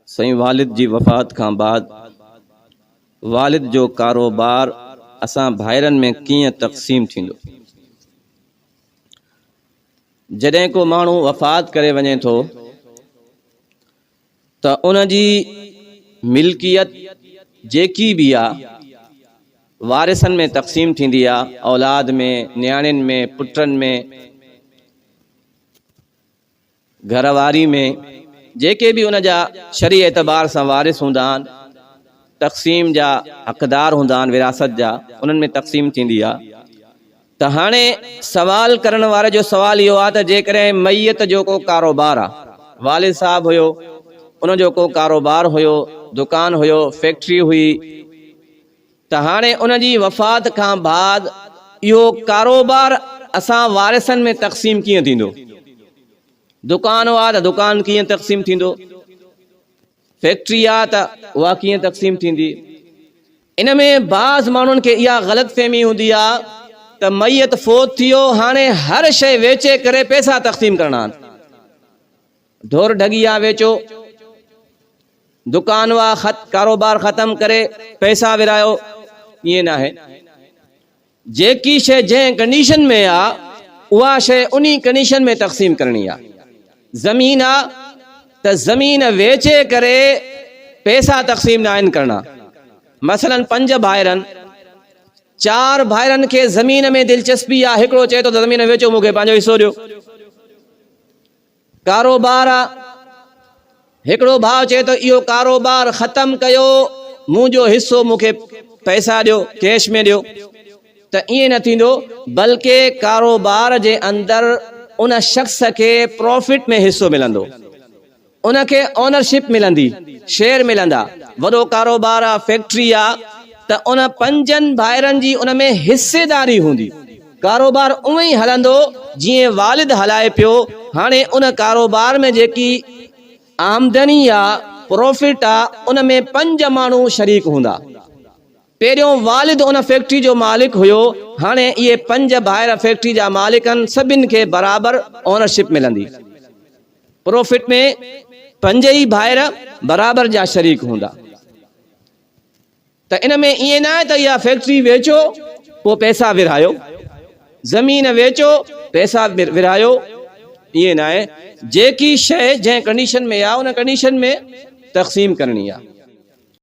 सही वालिद जी वफ़ात खां बाद वालिद जो कारोबार असां भाइरनि में कीअं तक़सीम थींदो। जॾहिं को माण्हू वफ़ात करे वञे थो त उन जी मिल्कियत जेकी भी आहे वारिसनि में तक़सीम थींदी आहे, औलाद में, न्याणियुनि में, पुटनि में, घरवारी में, जेके भी उन जा शरी एतबार सां वारिस हूंदा आहिनि, तक़सीम जा हक़दार हूंदा आहिनि, विरासत जा, उन्हनि में तक़सीम थींदी आहे। त हाणे सवाल करण वारे जो सवाल इहो आहे त जेकॾहिं मैयत जो को कारोबार आहे, वालिद साहब हुयो, उन जो को कारोबार हुयो, दुकान हुयो, फैक्ट्री हुई, त हाणे उन जी वफ़ात खां बाद इहो कारोबार असां वारिसनि में तक़सीम कीअं थींदो? दुकान आहे त दुकान कीअं तक़सीम थींदो? फैक्ट्री आहे त उहा कीअं तक़सीम थींदी? इन में बाज़ माण्हुनि खे इहा ग़लतफ़हमी हूंदी आहे त मैयत फोत थियो, हाणे हर शइ वेचे करे पैसा तक़सीम करणा आहिनि। ढोर ढगिया वेचो, दुकान वा कारोबार ख़त्म करे पैसा विरायो, ईअं न आहे। जेकी शइ जंहिं कंडीशन में आहे उहा शइ उन कंडीशन में तक़सीम करणी आहे। ज़मीन आहे त ज़मीन वेचे करे पैसा तक़सीम न आहिनि करणा। मसलन 5 भाइरनि, 4 भाइरनि खे ज़मीन में दिलचस्पी आहे, हिकिड़ो चए थो त ज़मीन वेचो, मूंखे पंहिंजो हिसो ॾियो। कारोबार आहे, हिकिड़ो भाउ चए थो इहो कारोबार ख़त्म कयो, मुंहिंजो हिसो मूंखे पैसा ॾियो, कैश में ॾियो। त ईअं न थींदो, बल्कि कारोबार जे अंदरि उन शख़्स खे प्रॉफिट में हिसो मिलंदो, उनखे ओनरशिप मिलंदी, शेयर मिलंदा। वॾो कारोबार आहे, फैक्ट्री आहे, त उन 5 भाइरनि जी उन में हिस्सेदारी हूंदी। कारोबार उअं ई हलंदो जीअं वालिद हलाए पियो। हाणे उन कारोबार में जेकी आमदनी आहे, प्रॉफिट आहे, उन में 5 माण्हू शरीक हूंदा। पहिरियों वालिद उन फैक्ट्री जो मालिक हुयो, हाणे इहे 5 भाइर फैक्ट्री जा मालिक आहिनि, सभिनि खे बराबर ओनरशिप मिलंदी। प्रॉफिट में 5 ई भाइर बराबर जा शरीक हूंदा। त इन में ईअं न आहे त इहा फैक्ट्री वेचो पोइ पैसा विरहायो, ज़मीन वेचो पैसा विरहायो, ईअं न आहे। जेकी शइ जंहिं कंडीशन में आहे उन कंडीशन में तक़सीम करणी आहे।